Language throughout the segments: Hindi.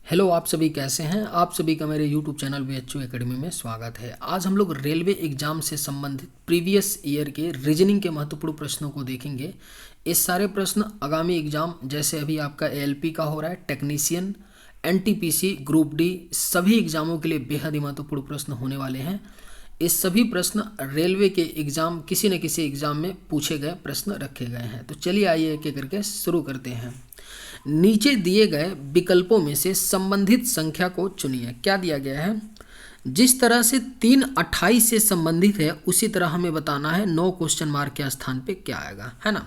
हेलो, आप सभी कैसे हैं। आप सभी का मेरे यूट्यूब चैनल BHU एकेडमी में स्वागत है। आज हम लोग रेलवे एग्जाम से संबंधित प्रीवियस ईयर के रीजनिंग के महत्वपूर्ण प्रश्नों को देखेंगे। ये सारे प्रश्न आगामी एग्जाम जैसे अभी आपका ALP का हो रहा है, टेक्नीशियन, NTPC, ग्रुप डी, सभी एग्जामों के लिए बेहद ही महत्वपूर्ण प्रश्न होने वाले हैं। ये सभी प्रश्न रेलवे के एग्जाम किसी न किसी एग्जाम में पूछे गए प्रश्न रखे गए हैं। तो चलिए आइए एक एक करके शुरू करते हैं। नीचे दिए गए विकल्पों में से संबंधित संख्या को चुनिए। क्या दिया गया है? जिस तरह से 3 28 से संबंधित है उसी तरह हमें बताना है 9 क्वेश्चन मार्क के स्थान पे क्या आएगा, है ना।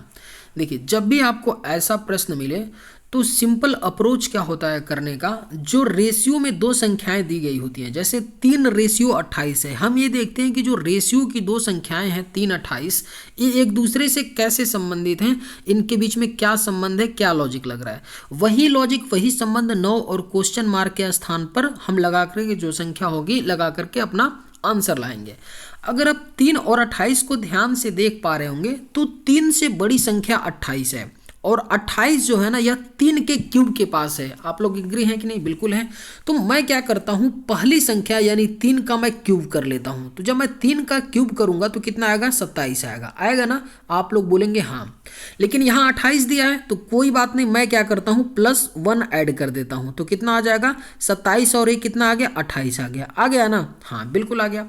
देखिए, जब भी आपको ऐसा प्रश्न मिले तो सिंपल अप्रोच क्या होता है करने का, जो रेशियो में दो संख्याएं दी गई होती हैं, जैसे 3:28 है, हम ये देखते हैं कि जो रेशियो की दो संख्याएं हैं 3:28, ये एक दूसरे से कैसे संबंधित हैं, इनके बीच में क्या संबंध है, क्या लॉजिक लग रहा है। वही लॉजिक, वही संबंध 9 और क्वेश्चन मार्क के स्थान पर हम लगा करके जो संख्या होगी लगा करके अपना आंसर लाएंगे। अगर आप 3 और 28 को ध्यान से देख पा रहे होंगे तो 3 से बड़ी संख्या 28 है और 28 जो है ना यह 3 के क्यूब के पास है। आप लोग एग्री हैं कि नहीं? बिल्कुल है। तो मैं क्या करता हूं, पहली संख्या यानी 3 का मैं क्यूब कर लेता हूं। तो जब मैं 3 का क्यूब करूंगा तो कितना आएगा? 27 आएगा। आएगा ना? आप लोग बोलेंगे हाँ, लेकिन यहाँ 28 दिया है तो कोई बात नहीं, मैं क्या करता हूँ +1 ऐड कर देता हूँ। तो कितना आ जाएगा? 27 और ये कितना आ गया? 28 आ गया। आ गया ना? हाँ बिल्कुल आ गया।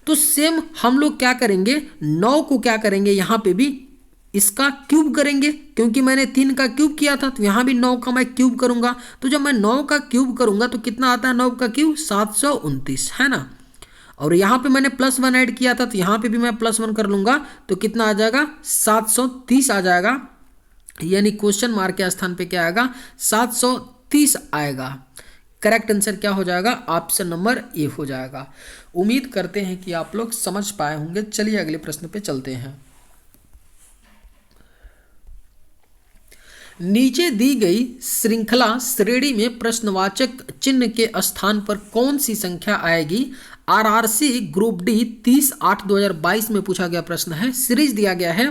तो सेम हम लोग क्या करेंगे, 9 को क्या करेंगे, यहाँ पे भी इसका क्यूब करेंगे, क्योंकि मैंने 3 का क्यूब किया था तो यहाँ भी 9 का मैं क्यूब करूंगा। तो जब मैं 9 का क्यूब करूंगा तो कितना आता है? 9 का क्यूब 729, है ना। और यहाँ पे मैंने +1 ऐड किया था तो यहाँ पे भी मैं +1 कर लूंगा तो कितना आ जाएगा? 730 आ जाएगा। यानी क्वेश्चन मार्क के स्थान पे क्या आएगा? 730 आएगा। करेक्ट आंसर क्या हो जाएगा? ऑप्शन नंबर ए हो जाएगा। उम्मीद करते हैं कि आप लोग समझ पाए होंगे। चलिए अगले प्रश्न पे चलते हैं। नीचे दी गई श्रृंखला श्रेणी में प्रश्नवाचक चिन्ह के स्थान पर कौन सी संख्या आएगी? RRC ग्रुप डी 30/8/2022 में पूछा गया प्रश्न है। सीरीज दिया गया है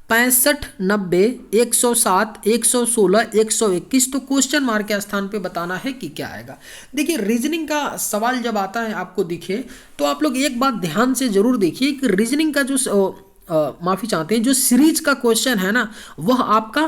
65, 90, 107, 116, 121। तो क्वेश्चन मार्क के स्थान पे बताना है कि क्या आएगा। देखिए, रीजनिंग का सवाल जब आता है आपको दिखे तो आप लोग एक बात ध्यान से जरूर देखिए कि रीजनिंग का जो माफी चाहते हैं, जो सीरीज का क्वेश्चन है ना वह आपका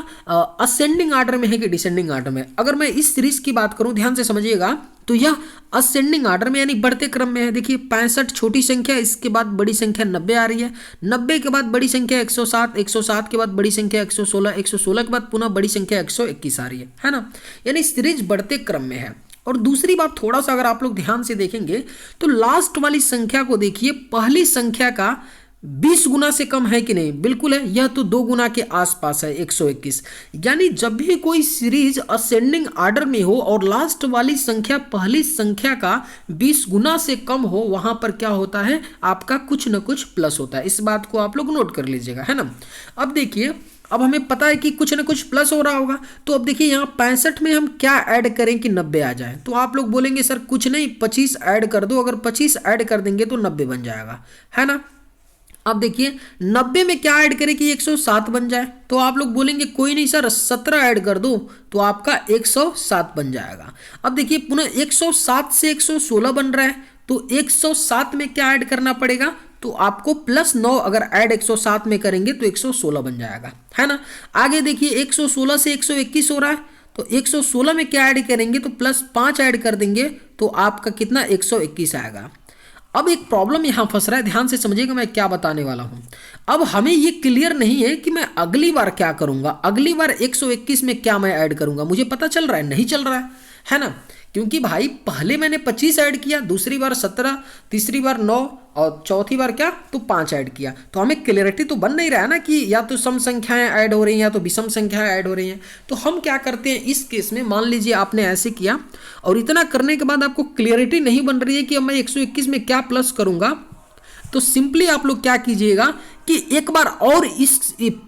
असेंडिंग आर्डर में है कि डिसेंडिंग आर्डर में। अगर मैं इस सीरीज की बात करूं, ध्यान से समझिएगा, तो यह असेंडिंग आर्डर में यानी बढ़ते क्रम में है। देखिए 65 छोटी संख्या, इसके बाद बड़ी संख्या 90 आ रही है, 90 के बाद बड़ी संख्या 107, 107 के बाद बड़ी संख्या 116, 116 के बाद पुनः बड़ी संख्या 121 आ रही है ना। यानी सीरीज बढ़ते क्रम में है। और दूसरी बात, थोड़ा सा अगर आप लोग ध्यान से देखेंगे तो लास्ट वाली संख्या को देखिए, पहली संख्या का 20 गुना से कम है कि नहीं? बिल्कुल है। यह तो 2 गुना के आसपास है, 121। यानी जब भी कोई सीरीज असेंडिंग आर्डर में हो और लास्ट वाली संख्या पहली संख्या का 20 गुना से कम हो, वहां पर क्या होता है? आपका कुछ न कुछ प्लस होता है। इस बात को आप लोग नोट कर लीजिएगा, है ना। अब देखिए, अब हमें पता है कि कुछ न कुछ प्लस हो रहा होगा। तो अब देखिए यहाँ 65 में हम क्या ऐड करें कि 90 आ जाए? तो आप लोग बोलेंगे सर कुछ नहीं, 25 ऐड कर दो। अगर 25 ऐड कर देंगे तो 90 बन जाएगा, है ना। अब देखिए 90 में क्या ऐड करें कि 107 बन जाए? तो आप लोग बोलेंगे कोई नहीं सर, 17 ऐड कर दो तो आपका 107 बन जाएगा। अब देखिए पुनः 107 से 116 बन रहा है, तो 107 में क्या ऐड करना पड़ेगा? तो आपको +9 अगर ऐड 107 में करेंगे तो 116 बन जाएगा, है ना। आगे देखिए 116 से 121 हो रहा है, तो 116 में क्या ऐड करेंगे? तो +5 ऐड कर देंगे तो आपका कितना? 121 आएगा। अब एक प्रॉब्लम यहां फंस रहा है, ध्यान से समझिएगा मैं क्या बताने वाला हूं। अब हमें ये क्लियर नहीं है कि मैं अगली बार क्या करूंगा, अगली बार 121 में क्या मैं ऐड करूंगा। मुझे पता चल रहा है नहीं चल रहा है ना। क्योंकि भाई पहले मैंने 25 ऐड किया, दूसरी बार 17, तीसरी बार 9 और चौथी बार क्या? तो 5 ऐड किया। तो हमें क्लियरिटी तो बन नहीं रहा है ना कि या तो सम संख्याएं ऐड हो रही हैं या तो विषम संख्याएं ऐड हो रही हैं। तो हम क्या करते हैं इस केस में, मान लीजिए आपने ऐसे किया और इतना करने के बाद आपको क्लियरिटी नहीं बन रही है कि अब मैं 121 में क्या प्लस करूंगा, तो सिंपली आप लोग क्या कीजिएगा कि एक बार और इस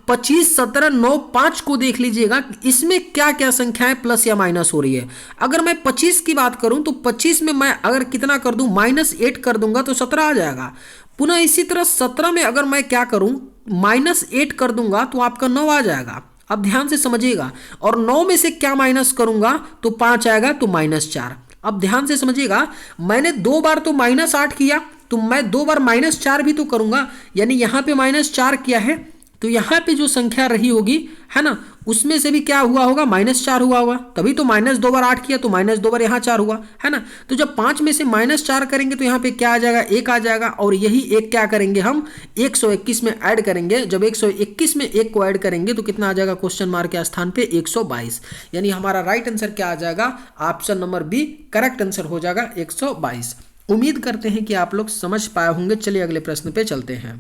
25, 17, 9, 5 को देख लीजिएगा इसमें क्या क्या संख्याएं प्लस या माइनस हो रही है। अगर मैं 25 की बात करूं तो 25 में मैं अगर कितना कर दूं, -8 कर दूंगा तो 17 आ जाएगा। पुनः इसी तरह 17 में अगर मैं क्या करूं, -8 कर दूंगा तो आपका 9 आ जाएगा। अब ध्यान से समझिएगा, और 9 में से क्या माइनस करूंगा तो 5 आएगा, तो -4। अब ध्यान से समझिएगा, मैंने 2 बार तो -8 किया, तो मैं 2 बार -4 भी तो करूंगा, यानी यहां पे -4 किया है, तो यहाँ पे जो संख्या रही होगी, है ना, उसमें से भी क्या हुआ होगा, -4 हुआ होगा, तभी तो -2 बार 8 किया, तो -2 बार यहाँ 4 हुआ, है ना। तो जब 5 में से -4 करेंगे तो यहाँ पे क्या आ जाएगा, 1 आ जाएगा, और यही 1 क्या करेंगे हम 121 में ऐड करेंगे। जब 121 में 1 को ऐड करेंगे तो कितना आ जाएगा, क्वेश्चन मार्क के स्थान पे 122, यानी हमारा राइट आंसर क्या आ जाएगा, option number B correct answer हो जाएगा 122। उम्मीद करते हैं कि आप लोग समझ पाए होंगे। चलिए अगले प्रश्न पे चलते हैं।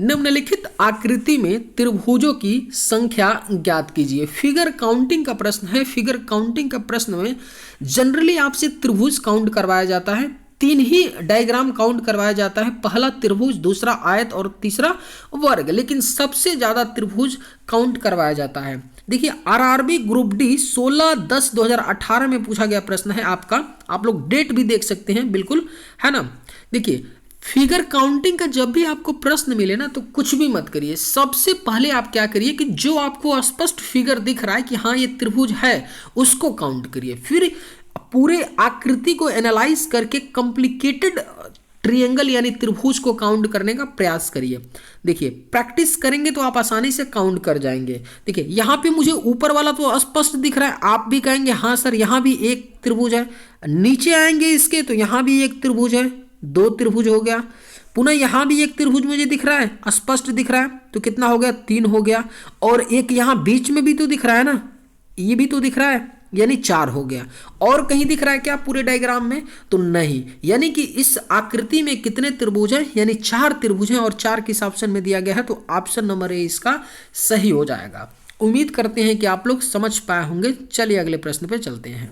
निम्नलिखित आकृति में त्रिभुजों की संख्या ज्ञात कीजिए। फिगर काउंटिंग का प्रश्न है। फिगर काउंटिंग का प्रश्न में जनरली आपसे त्रिभुज काउंट करवाया जाता है, 3 ही डायग्राम काउंट करवाया जाता है, पहला त्रिभुज, दूसरा आयत और तीसरा वर्ग, लेकिन सबसे ज्यादा त्रिभुज काउंट करवाया जाता है। देखिए आरआरबी ग्रुप डी 16/10/2018 में पूछा गया प्रश्न है आपका, आप लोग डेट भी देख सकते हैं, बिल्कुल, है ना। देखिए फिगर काउंटिंग का जब भी आपको प्रश्न मिले ना तो कुछ भी मत करिए, सबसे पहले आप क्या करिए कि जो आपको स्पष्ट फिगर दिख रहा है कि हाँ ये त्रिभुज है, उसको काउंट करिए, फिर पूरे आकृति को एनालाइज करके कॉम्प्लिकेटेड ट्रायंगल यानी त्रिभुज को काउंट करने का प्रयास करिए। देखिए प्रैक्टिस करेंगे तो आप आसानी से काउंट कर जाएंगे। देखिए यहाँ पे मुझे ऊपर वाला तो स्पष्ट दिख रहा है, आप भी कहेंगे हाँ सर यहाँ भी एक त्रिभुज है, नीचे आएंगे इसके तो यहाँ भी एक त्रिभुज है, 2 त्रिभुज हो गया, पुनः यहाँ भी एक त्रिभुज मुझे दिख रहा है, स्पष्ट दिख रहा है, तो कितना हो गया, 3 हो गया, और एक यहाँ बीच में भी तो दिख रहा है ना, ये भी तो दिख रहा है, यानी 4 हो गया। और कहीं दिख रहा है क्या पूरे डायग्राम में, तो नहीं, यानी कि इस आकृति में कितने त्रिभुज हैं, यानी 4 त्रिभुज हैं, और 4 किस ऑप्शन में दिया गया है, तो ऑप्शन नंबर ए इसका सही हो जाएगा। उम्मीद करते हैं कि आप लोग समझ पाए होंगे। चलिए अगले प्रश्न पे चलते हैं।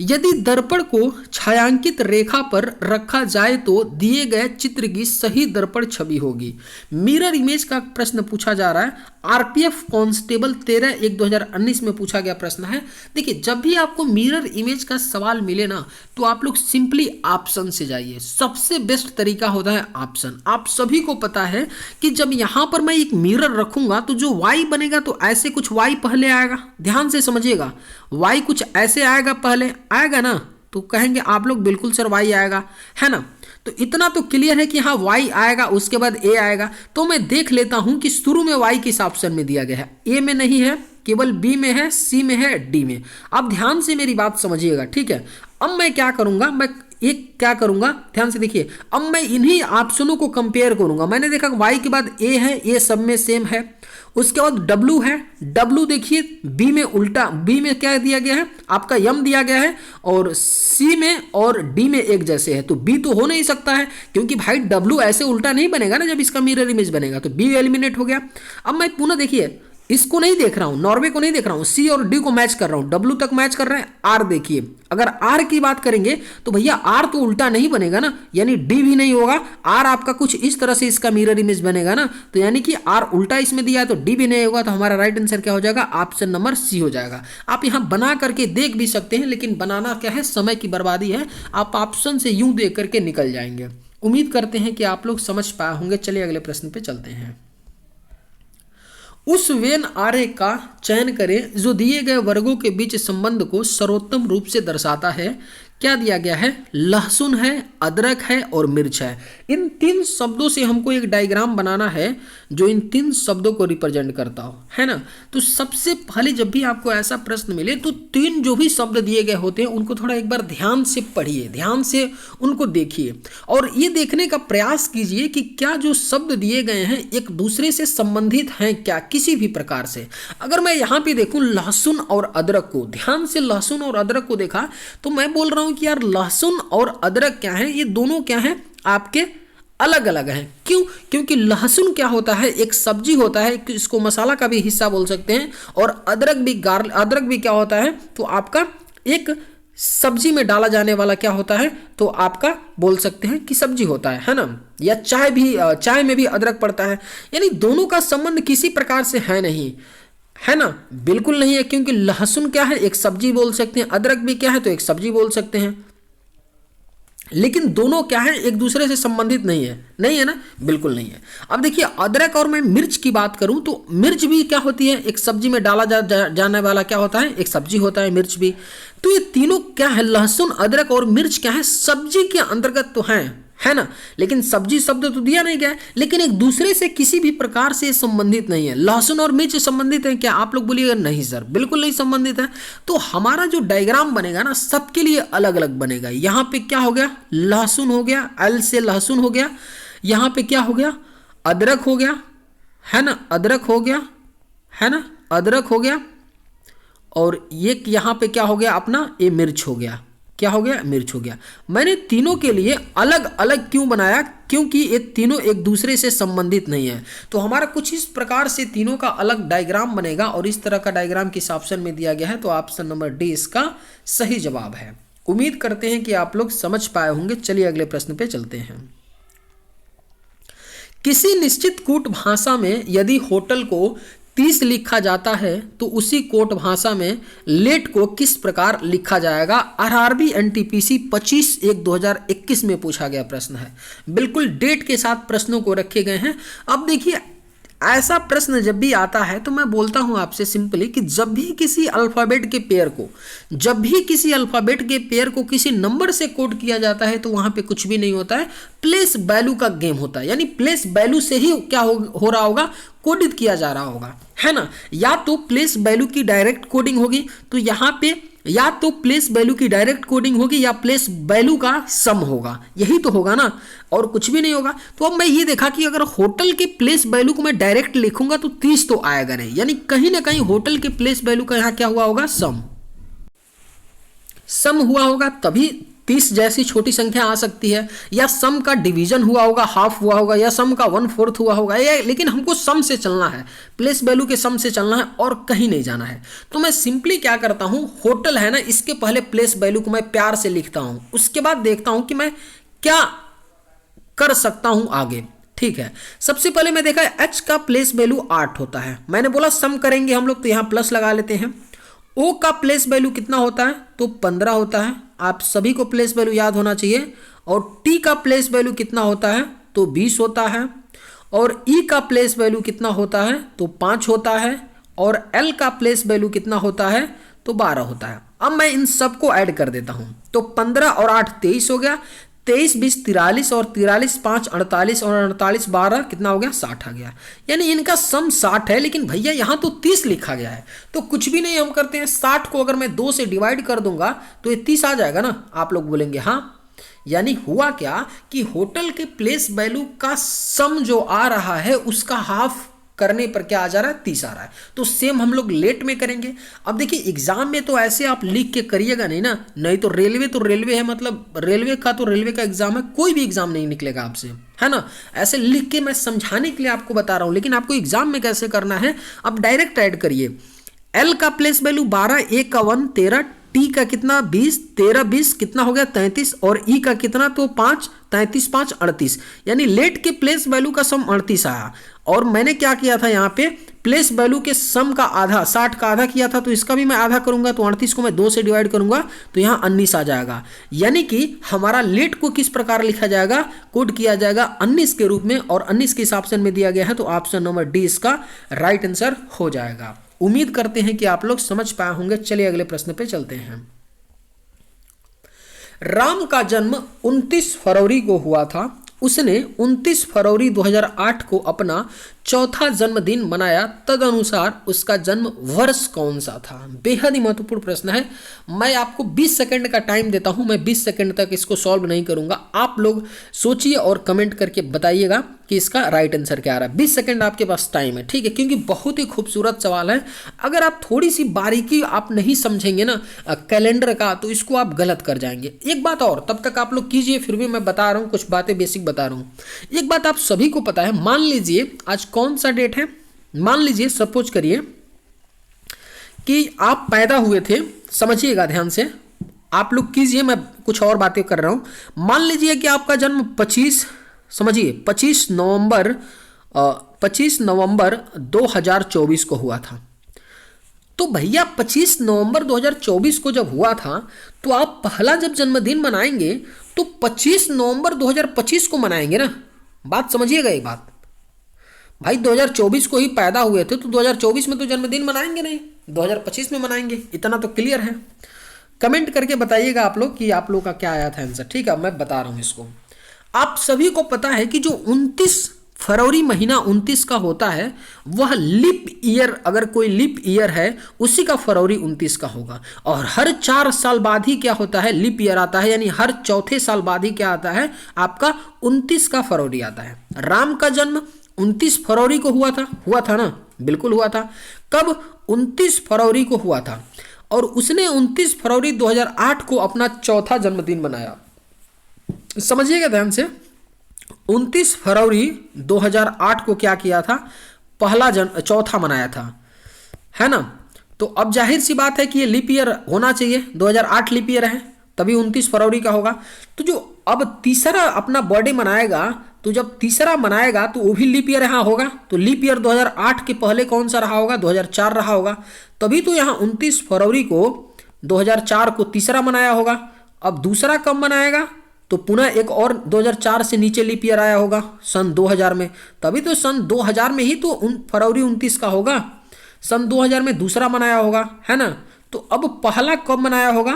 यदि दर्पण को छायांकित रेखा पर रखा जाए तो दिए गए चित्र की सही दर्पण छवि होगी। मिरर इमेज का प्रश्न पूछा जा रहा है। आरपीएफ कांस्टेबल 13/1/2019 में पूछा गया प्रश्न है। देखिए जब भी आपको मिरर इमेज का सवाल मिले ना तो आप लोग सिंपली ऑप्शन से जाइए, सबसे बेस्ट तरीका होता है ऑप्शन। आप सभी को पता है कि जब यहाँ पर मैं एक मिरर रखूंगा तो जो वाई बनेगा तो ऐसे कुछ वाई पहले आएगा, ध्यान से समझिएगा, वाई कुछ ऐसे आएगा, पहले आएगा ना, तो कहेंगे आप लोग बिल्कुल सर वाई आएगा, है ना। तो इतना तो क्लियर है कि हाँ वाई आएगा, उसके बाद ए आएगा। तो मैं देख लेता हूं कि शुरू में वाई किस ऑप्शन में दिया गया है, ए में नहीं है, केवल बी में है, सी में है, डी में। अब ध्यान से मेरी बात समझिएगा, ठीक है। अब मैं क्या करूंगा, मैं एक क्या करूंगा, ध्यान से देखिए, अब मैं इन्हीं ऑप्शनों को कंपेयर करूंगा। मैंने देखा वाई के बाद ए है, ए सब में सेम है, उसके बाद डब्लू है, डब्लू देखिए बी में उल्टा, बी में क्या दिया गया है आपका यम दिया गया है, और सी में और डी में एक जैसे है, तो बी तो हो नहीं सकता है क्योंकि भाई डब्लू ऐसे उल्टा नहीं बनेगा ना, जब इसका मिरर इमेज बनेगा, तो बी एलिमिनेट हो गया। अब मैं पुनः देखिए इसको नहीं देख रहा हूं, नॉर्वे को नहीं देख रहा हूं, सी और डी को मैच कर रहा हूं, डब्लू तक मैच कर रहे हैं। आर देखिए, अगर आर की बात करेंगे तो भैया आर तो उल्टा नहीं बनेगा ना, यानी डी भी नहीं होगा, आर आपका कुछ इस तरह से इसका मिरर इमेज बनेगा ना, तो यानी कि आर उल्टा इसमें दिया है तो डी भी नहीं होगा, तो हमारा राइट आंसर क्या हो जाएगा, ऑप्शन नंबर सी हो जाएगा। आप यहां बना करके देख भी सकते हैं, लेकिन बनाना क्या है, समय की बर्बादी है, आप ऑप्शन से यूं देख करके निकल जाएंगे। उम्मीद करते हैं कि आप लोग समझ पाए होंगे। चलिए अगले प्रश्न पे चलते हैं। उस वेन आरेख का चयन करें जो दिए गए वर्गों के बीच संबंध को सर्वोत्तम रूप से दर्शाता है। क्या दिया गया है, लहसुन है, अदरक है और मिर्च है। इन 3 शब्दों से हमको एक डायग्राम बनाना है जो इन 3 शब्दों को रिप्रेजेंट करता हो, है ना। तो सबसे पहले जब भी आपको ऐसा प्रश्न मिले तो 3 जो भी शब्द दिए गए होते हैं उनको थोड़ा एक बार ध्यान से पढ़िए, ध्यान से उनको देखिए और ये देखने का प्रयास कीजिए कि क्या जो शब्द दिए गए हैं एक दूसरे से संबंधित हैं क्या, किसी भी प्रकार से। अगर मैं यहाँ पे देखूँ लहसुन और अदरक को, ध्यान से लहसुन और अदरक को देखा तो मैं बोल रहा हूँ कि यार लहसुन और अदरक क्या है, ये दोनों क्या है आपके अलग अलग हैं। क्यों, क्योंकि लहसुन क्या होता है, एक सब्जी होता है, इसको मसाला का भी हिस्सा बोल सकते हैं, और अदरक भी क्या होता है, तो आपका एक सब्जी में डाला जाने वाला क्या होता है, तो आपका बोल सकते हैं कि सब्जी होता है ना। या चाय में भी अदरक पड़ता है, यानी दोनों का संबंध किसी प्रकार से है नहीं, है ना, बिल्कुल नहीं है। क्योंकि लहसुन क्या है, एक सब्जी बोल सकते हैं, अदरक भी क्या है, तो एक सब्जी बोल सकते हैं, लेकिन दोनों क्या है, एक दूसरे से संबंधित नहीं है, नहीं है ना, बिल्कुल नहीं है। अब देखिए अदरक और मैं मिर्च की बात करूं तो मिर्च भी क्या होती है, एक सब्जी में डाला जाने वाला क्या होता है, एक सब्जी होता है मिर्च भी। तो ये तीनों क्या है, लहसुन अदरक और मिर्च क्या है, सब्जी के अंतर्गत तो है ना, लेकिन सब्जी शब्द तो दिया नहीं गया है, लेकिन एक दूसरे से किसी भी प्रकार से संबंधित नहीं है। लहसुन और मिर्च संबंधित है क्या, आप लोग बोलिएगा नहीं सर, बिल्कुल नहीं संबंधित है। तो हमारा जो डायग्राम बनेगा ना सबके लिए अलग अलग बनेगा। यहाँ पे क्या हो गया, लहसुन हो गया, एल से लहसुन हो गया। यहाँ पे क्या हो गया, अदरक हो गया, है ना, अदरक हो गया, है ना, अदरक हो गया। और ये यहाँ पे क्या हो गया अपना, ये मिर्च हो गया, क्या हो गया, मिर्च हो गया। मैंने तीनों के लिए अलग अलग क्यों बनाया, क्योंकि ये तीनों एक दूसरे से संबंधित नहीं है। तो हमारा कुछ इस प्रकार से तीनों का अलग डायग्राम बनेगा और इस तरह का डायग्राम किस ऑप्शन में दिया गया है, तो ऑप्शन नंबर डी इसका सही जवाब है। उम्मीद करते हैं कि आप लोग समझ पाए होंगे। चलिए अगले प्रश्न पे चलते हैं। किसी निश्चित कूट भाषा में यदि होटल को 30 लिखा जाता है तो उसी कोट भाषा में लेट को किस प्रकार लिखा जाएगा। आरआरबी एनटीपीसी 25/1/2021 में पूछा गया प्रश्न है। बिल्कुल डेट के साथ प्रश्नों को रखे गए हैं। अब देखिए ऐसा प्रश्न जब भी आता है तो मैं बोलता हूं आपसे सिंपली कि जब भी किसी अल्फाबेट के पेयर को किसी नंबर से कोड किया जाता है तो वहां पे कुछ भी नहीं होता है, प्लेस वैल्यू का गेम होता है। यानी प्लेस वैल्यू से ही क्या हो रहा होगा, कोडित किया जा रहा होगा, है ना। या तो प्लेस वैल्यू की डायरेक्ट कोडिंग होगी, तो यहाँ पे या तो प्लेस वैल्यू की डायरेक्ट कोडिंग होगी या प्लेस वैल्यू का सम होगा, यही तो होगा ना, और कुछ भी नहीं होगा। तो अब मैं ये देखा कि अगर होटल के प्लेस वैल्यू को मैं डायरेक्ट लिखूंगा तो 30 तो आएगा नहीं, यानी कहीं ना कहीं होटल के प्लेस वैल्यू का यहाँ क्या हुआ होगा, सम हुआ होगा, तभी 30 जैसी छोटी संख्या आ सकती है। या सम का डिवीजन हुआ होगा, हाफ हुआ होगा, या सम का 1/4 हुआ होगा, लेकिन हमको सम से चलना है, प्लेस वैल्यू के सम से चलना है और कहीं नहीं जाना है। तो मैं सिंपली क्या करता हूं, होटल है ना, इसके पहले प्लेस वैल्यू को मैं प्यार से लिखता हूं, उसके बाद देखता हूं कि मैं क्या कर सकता हूं आगे। ठीक है, सबसे पहले मैं देखा एच का प्लेस वैल्यू 8 होता है। मैंने बोला सम करेंगे हम लोग तो यहां प्लस लगा लेते हैं। ओ का प्लेस वैल्यू कितना होता है, तो 15 होता है। आप सभी को प्लेस वैल्यू याद होना चाहिए। और टी का प्लेस वैल्यू कितना होता है, तो 20 होता है। और ई का प्लेस वैल्यू कितना होता है, तो 5 होता है। और एल का प्लेस वैल्यू कितना होता है, तो 12 होता है। अब मैं इन सबको ऐड कर देता हूं, तो 15 और 8 23 हो गया। 23 20 43 और 43 5 48 और 48 12 कितना हो गया, 60 आ गया। यानी इनका सम 60 है, लेकिन भैया यहाँ तो 30 लिखा गया है। तो कुछ भी नहीं हम करते हैं, 60 को अगर मैं 2 से डिवाइड कर दूंगा तो ये 30 आ जाएगा ना। आप लोग बोलेंगे हाँ, यानी हुआ क्या कि होटल के प्लेस वैल्यू का सम जो आ रहा है उसका हाफ करने पर क्या आ जा रहा है, 30 आ रहा है। तो सेम हम लोग लेट में करेंगे। अब देखिए एग्जाम में तो ऐसे आप लिख के करिएगा नहीं ना, नहीं तो रेलवे है, मतलब रेलवे का एग्जाम है, कोई भी एग्जाम नहीं निकलेगा आपसे, है ना। ऐसे लिख के मैं समझाने के लिए आपको बता रहा हूं, लेकिन आपको एग्जाम में कैसे करना है, अब डायरेक्ट ऐड करिए। एल का प्लेस वैल्यू 12, ए का 1 13, टी का कितना 20, 13 20 कितना हो गया 33, और ई का कितना तो 5, 33 5 38, यानी लेट के प्लेस वैल्यू का सम 38 आया। और मैंने क्या किया था, यहाँ पे प्लेस वैल्यू के सम का आधा, 60 का आधा किया था, तो इसका भी मैं आधा करूंगा, तो 38 को मैं 2 से डिवाइड करूंगा तो यहाँ 19 आ जाएगा। यानी कि हमारा लेट को किस प्रकार लिखा जाएगा, कोड किया जाएगा 19 के रूप में, और 19 किस ऑप्शन में दिया गया है, तो ऑप्शन नंबर डी इसका राइट आंसर हो जाएगा। उम्मीद करते हैं कि आप लोग समझ पाए होंगे। चलिए अगले प्रश्न पे चलते हैं। राम का जन्म 29 फरवरी को हुआ था। उसने 29 फरवरी 2008 को अपना चौथा जन्मदिन मनाया, तदनुसार उसका जन्म वर्ष कौन सा था। बेहद ही महत्वपूर्ण प्रश्न है। मैं आपको 20 सेकंड का टाइम देता हूं, मैं 20 सेकंड तक इसको सॉल्व नहीं करूंगा। आप लोग सोचिए और कमेंट करके बताइएगा कि इसका राइट आंसर क्या आ रहा है। 20 सेकंड आपके पास टाइम है, ठीक है, क्योंकि बहुत ही खूबसूरत सवाल है। अगर आप थोड़ी सी बारीकी आप नहीं समझेंगे ना कैलेंडर का, तो इसको आप गलत कर जाएंगे। एक बात और, तब तक आप लोग कीजिए, फिर भी मैं बता रहा हूँ कुछ बातें, बेसिक बता रहा हूँ। एक बात आप सभी को पता है, मान लीजिए आज कौन सा डेट है, मान लीजिए सपोज करिए कि आप पैदा हुए थे, समझिएगा ध्यान से, आप लोग कीजिए, मैं कुछ और बातें कर रहा हूं। मान लीजिए कि आपका जन्म 25 नवंबर 2024 को हुआ था। तो भैया 25 नवंबर 2024 को जब हुआ था, तो आप पहला जब जन्मदिन मनाएंगे तो 25 नवंबर 2025 को मनाएंगे ना। बात समझिएगा एक बात, भाई 2024 को ही पैदा हुए थे तो 2024 में तो जन्मदिन मनाएंगे नहीं, 2025 में मनाएंगे, इतना तो क्लियर है। कमेंट करके बताइएगा आप लोग कि आप लोग का क्या आया था आंसर। ठीक है, मैं बता रहा हूं इसको। आप सभी को पता है कि जो 29 फरवरी महीना 29 का होता है वह लिप ईयर, अगर कोई लिप ईयर है उसी का फरवरी 29 का होगा। और हर 4 साल बाद ही क्या होता है, लिप ईयर आता है, यानी हर चौथे साल बाद ही क्या आता है, आपका 29 का फरवरी आता है। राम का जन्म 29 फरवरी को हुआ था ना, बिल्कुल हुआ था। कब? 29 फरवरी को हुआ था। और उसने 29 फरवरी 2008 को अपना चौथा जन्मदिन मनाया। समझिएगा ध्यान से, 29 फरवरी 2008 को क्या किया था, चौथा मनाया था, है ना। तो अब जाहिर सी बात है कि ये लीप ईयर होना चाहिए, 2008 लीप ईयर है तभी 29 फरवरी का होगा। तो जो अब तीसरा अपना बर्थडे मनाएगा, तो जब तीसरा मनाएगा तो वो भी लीप ईयर यहाँ होगा। तो लीप ईयर 2008 के पहले कौन सा रहा होगा, 2004 रहा होगा, तभी तो यहाँ 29 फरवरी को 2004 को तीसरा मनाया होगा। अब दूसरा कब मनाएगा, तो पुनः एक और 2004 से नीचे लीप ईयर आया होगा सन 2000 में, तभी तो सन 2000 में ही तो फरवरी 29 का होगा। सन 2000 में दूसरा मनाया होगा, है ना। तो अब पहला कब मनाया होगा,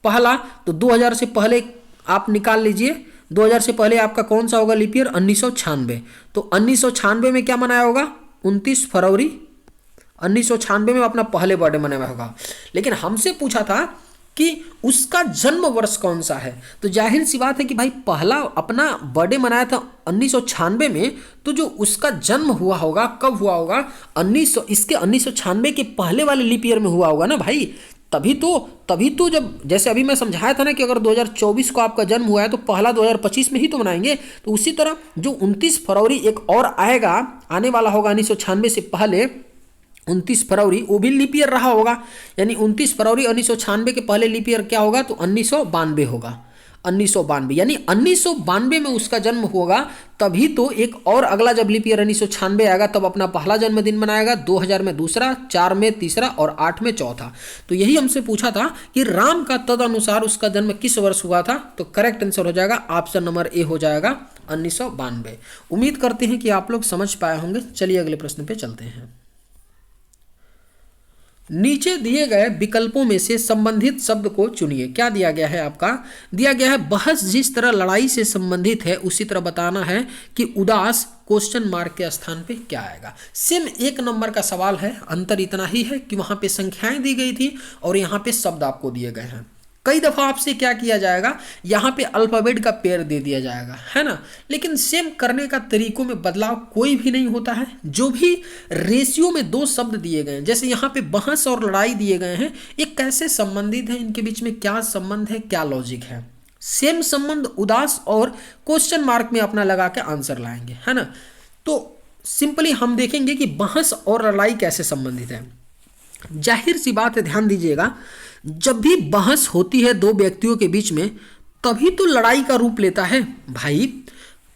पहला तो 2000 से पहले आप निकाल लीजिए, 2000 से पहले आपका कौन सा होगा लीप ईयर, 1996। तो 1996 में क्या मनाया होगा, 29 फरवरी 1996 में अपना पहले बर्थडे मनाया होगा। लेकिन हमसे पूछा था कि उसका जन्म वर्ष कौन सा है, तो जाहिर सी बात है कि भाई पहला अपना बर्थडे मनाया था 1996 में, तो जो उसका जन्म हुआ होगा कब हुआ होगा, 1996 के पहले वाले लीप ईयर में हुआ होगा ना भाई। तभी तो जब जैसे अभी मैं समझाया था ना कि अगर 2024 को आपका जन्म हुआ है तो पहला 2025 में ही तो मनाएंगे। तो उसी तरह जो 29 फरवरी एक और आएगा, आने वाला होगा 1996 से पहले 29 फरवरी, वो भी लीप ईयर रहा होगा। यानी 29 फरवरी 1996 के पहले लीप ईयर क्या होगा, तो 1992 होगा। 1992 यानी 1992 में उसका जन्म होगा, तभी तो एक और अगला जब लीप ईयर 1996 आएगा तब अपना पहला जन्मदिन मनाएगा, 2000 में दूसरा, 4 में तीसरा और 8 में चौथा। तो यही हमसे पूछा था कि राम का तदनुसार उसका जन्म किस वर्ष हुआ था, तो करेक्ट आंसर हो जाएगा ऑप्शन नंबर ए हो जाएगा 1992। उम्मीद करते हैं कि आप लोग समझ पाए होंगे। चलिए अगले प्रश्न पे चलते हैं। नीचे दिए गए विकल्पों में से संबंधित शब्द को चुनिए। क्या दिया गया है, आपका दिया गया है बहस जिस तरह लड़ाई से संबंधित है उसी तरह बताना है कि उदास क्वेश्चन मार्क के स्थान पे क्या आएगा। सेम 1 नंबर का सवाल है, अंतर इतना ही है कि वहां पे संख्याएं दी गई थी और यहाँ पे शब्द आपको दिए गए हैं। कई दफा आपसे क्या किया जाएगा, यहाँ पे अल्फाबेट का पेयर दे दिया जाएगा, है ना। लेकिन सेम करने का तरीकों में बदलाव कोई भी नहीं होता है। जो भी रेशियो में 2 शब्द दिए गए हैं, जैसे यहाँ पे बहस और लड़ाई दिए गए हैं, ये कैसे संबंधित है, इनके बीच में क्या संबंध है, क्या लॉजिक है, सेम संबंध उदास और क्वेश्चन मार्क में अपना लगा के आंसर लाएंगे, है ना। तो सिंपली हम देखेंगे कि बहस और लड़ाई कैसे संबंधित है। जाहिर सी बात है, ध्यान दीजिएगा, जब भी बहस होती है 2 व्यक्तियों के बीच में तभी तो लड़ाई का रूप लेता है भाई।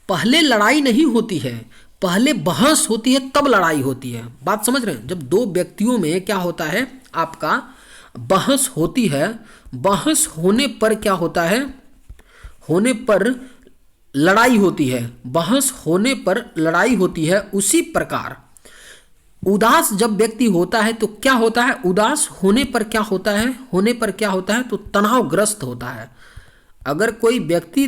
पहले लड़ाई नहीं होती है, पहले बहस होती है तब लड़ाई होती है। बात समझ रहे हैं। जब 2 व्यक्तियों में क्या होता है, आपका बहस होती है, बहस होने पर क्या होता है, होने पर लड़ाई होती है, बहस होने पर लड़ाई होती है। उसी प्रकार उदास जब व्यक्ति होता है तो क्या होता है, उदास होने पर क्या होता है, होने पर क्या होता है, तो तनावग्रस्त होता है। अगर कोई व्यक्ति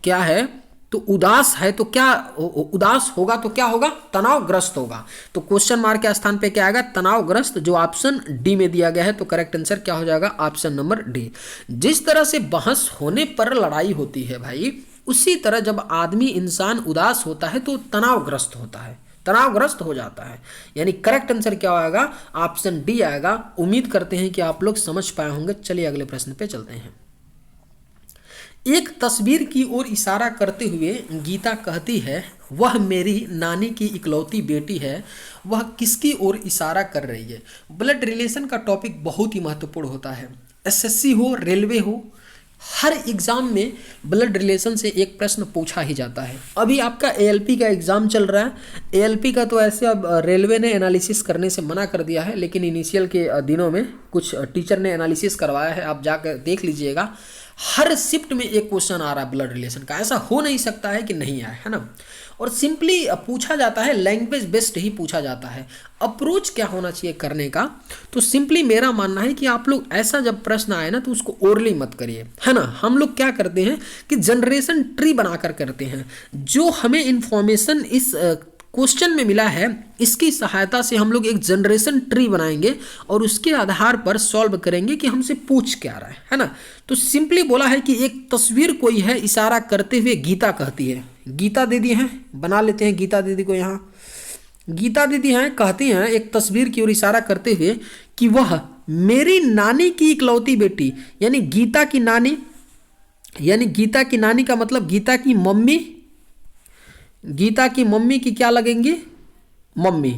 क्या है तो उदास है तो क्या उदास होगा, तो क्या होगा, तनावग्रस्त होगा। तो क्वेश्चन मार्क के स्थान पे क्या आएगा, तनावग्रस्त, जो ऑप्शन डी में दिया गया है। तो करेक्ट आंसर क्या हो जाएगा, ऑप्शन नंबर डी। जिस तरह से बहस होने पर लड़ाई होती है भाई, उसी तरह जब आदमी इंसान उदास होता है तो तनावग्रस्त होता है, तनावग्रस्त हो जाता है। यानी करेक्ट आंसर क्या आएगा, ऑप्शन डी आएगा। उम्मीद करते हैं कि आप लोग समझ पाए होंगे। चलिए अगले प्रश्न पे चलते हैं। एक तस्वीर की ओर इशारा करते हुए गीता कहती है, वह मेरी नानी की इकलौती बेटी है, वह किसकी ओर इशारा कर रही है। ब्लड रिलेशन का टॉपिक बहुत ही महत्वपूर्ण होता है। एसएससी हो, रेलवे हो, हर एग्जाम में ब्लड रिलेशन से एक प्रश्न पूछा ही जाता है। अभी आपका एएलपी का एग्जाम चल रहा है। एएलपी का तो ऐसे अब रेलवे ने एनालिसिस करने से मना कर दिया है, लेकिन इनिशियल के दिनों में कुछ टीचर ने एनालिसिस करवाया है, आप जाकर देख लीजिएगा। हर शिफ्ट में एक क्वेश्चन आ रहा है ब्लड रिलेशन का, ऐसा हो नहीं सकता है कि नहीं आए, है ना। और सिंपली पूछा जाता है, लैंग्वेज बेस्ड ही पूछा जाता है। अप्रोच क्या होना चाहिए करने का, तो सिंपली मेरा मानना है कि आप लोग ऐसा जब प्रश्न आए ना तो उसको ओरली मत करिए, है ना। हम लोग क्या करते हैं कि जनरेशन ट्री बनाकर करते हैं। जो हमें इंफॉर्मेशन इस क्वेश्चन में मिला है, इसकी सहायता से हम लोग एक जनरेशन ट्री बनाएंगे और उसके आधार पर सॉल्व करेंगे कि हमसे पूछ क्या रहा है ना। तो सिंपली बोला है कि एक तस्वीर कोई है, इशारा करते हुए गीता कहती है। गीता दीदी हैं, बना लेते हैं गीता दीदी को यहाँ। गीता दीदी हैं, कहती हैं एक तस्वीर की ओर इशारा करते हुए कि वह मेरी नानी की इकलौती बेटी, यानी गीता की नानी, यानी गीता की नानी का मतलब गीता की मम्मी, गीता की मम्मी की क्या लगेंगी, मम्मी,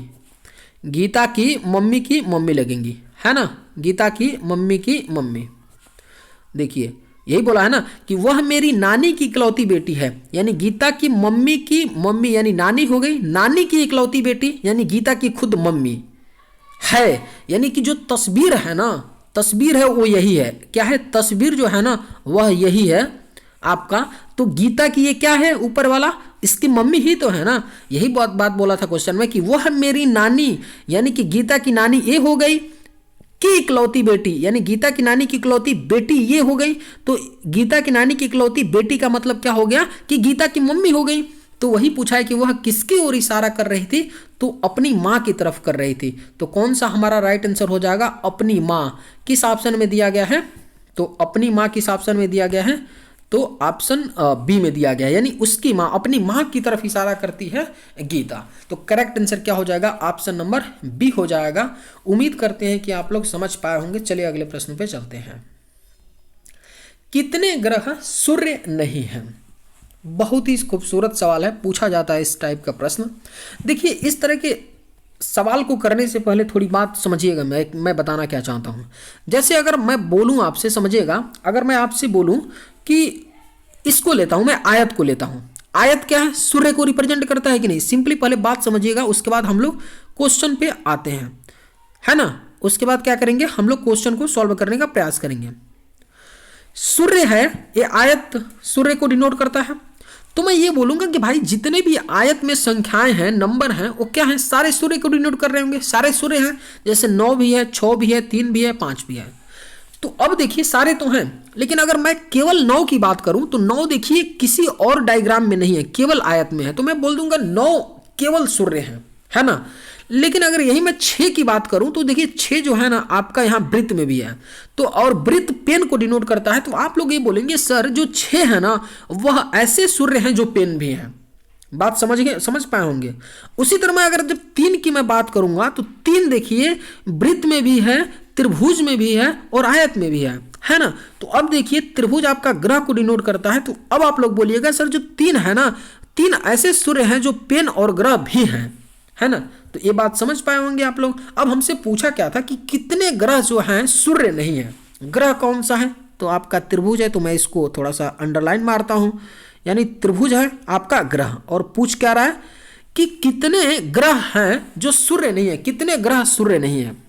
गीता की मम्मी लगेंगी, है ना, गीता की मम्मी। देखिए यही बोला है ना कि वह मेरी नानी की इकलौती बेटी है, यानी गीता की मम्मी यानी नानी हो गई, नानी की इकलौती बेटी यानी गीता की खुद मम्मी है। यानी कि जो तस्वीर है ना, तस्वीर है वो यही है, क्या है, तस्वीर जो है ना वह यही है आपका। तो गीता की ये क्या है, ऊपर वाला इसकी मम्मी ही तो है ना। यही बात बोला था क्वेश्चन में कि वह मेरी नानी, यानी कि गीता की नानी ये हो गई, की इकलौती बेटी यानी गीता की नानी की इकलौती बेटी ये हो गई। तो गीता की नानी की इकलौती बेटी का मतलब क्या हो गया कि गीता की मम्मी हो गई। तो वही पूछा है कि वह किसकी ओर इशारा कर रही थी, तो अपनी माँ की तरफ कर रही थी। तो कौन सा हमारा राइट आंसर हो जाएगा, अपनी माँ। किस ऑप्शन में दिया गया है, तो अपनी माँ किस ऑप्शन में दिया गया है, तो ऑप्शन बी में दिया गया है, यानी उसकी माँ, अपनी माँ की तरफ इशारा करती है गीता। तो करेक्ट आंसर क्या हो जाएगा, ऑप्शन नंबर बी हो जाएगा। उम्मीद करते हैं कि आप लोग समझ पाए होंगे। चलिए अगले प्रश्न पे चलते हैं। कितने ग्रह सूर्य नहीं हैं? बहुत ही खूबसूरत सवाल है, पूछा जाता है इस टाइप का प्रश्न। देखिए इस तरह के सवाल को करने से पहले थोड़ी बात समझिएगा, मैं बताना क्या चाहता हूँ। जैसे अगर मैं बोलूँ आपसे, समझिएगा, अगर मैं आपसे बोलूँ कि इसको लेता हूं, मैं आयत को लेता हूं, आयत क्या है, सूर्य को रिप्रेजेंट करता है कि नहीं। सिंपली पहले बात समझिएगा, उसके बाद हम लोग क्वेश्चन पे आते हैं, है ना। उसके बाद क्या करेंगे, हम लोग क्वेश्चन को सॉल्व करने का प्रयास करेंगे। सूर्य है, ये आयत सूर्य को डिनोट करता है। तो मैं ये बोलूंगा कि भाई जितने भी आयत में संख्याएं हैं, नंबर हैं, वो क्या हैं, सारे सूर्य को डिनोट कर रहे होंगे, सारे सूर्य हैं। जैसे 9 भी है, 6 भी है, 3 भी है, 5 भी है। तो अब देखिए सारे तो हैं, लेकिन अगर मैं केवल 9 की बात करूं तो 9 देखिए किसी और डायग्राम में नहीं है, केवल आयत में है। तो मैं बोल दूंगा 9 केवल सूर्य है ना। लेकिन अगर यही मैं 6 की बात करूं तो देखिए 6 जो है ना आपका यहाँ वृत्त में भी है, तो और वृत्त पेन को डिनोट करता है। तो आप लोग ये बोलेंगे सर जो 6 है ना वह ऐसे सूर्य हैं जो पेन भी है। बात समझ पाए होंगे। उसी तरह मैं अगर जब 3 की मैं बात करूंगा तो 3 देखिए वृत्त में भी है, त्रिभुज में भी है और आयत में भी है ना। तो अब देखिए त्रिभुज आपका ग्रह को डिनोट करता है। तो अब आप लोग बोलिएगा सर जो 3 है ना, 3 ऐसे सूर्य हैं जो पेन और ग्रह भी हैं, है ना। तो ये बात समझ पाए होंगे आप लोग। अब हमसे पूछा क्या था कि कितने ग्रह जो हैं सूर्य नहीं है, ग्रह कौन सा है, तो आपका त्रिभुज है। तो मैं इसको थोड़ा सा अंडरलाइन मारता हूं, यानी त्रिभुज है आपका ग्रह। और पूछ क्या रहा है कि कितने ग्रह हैं जो सूर्य नहीं है, कितने ग्रह सूर्य नहीं है।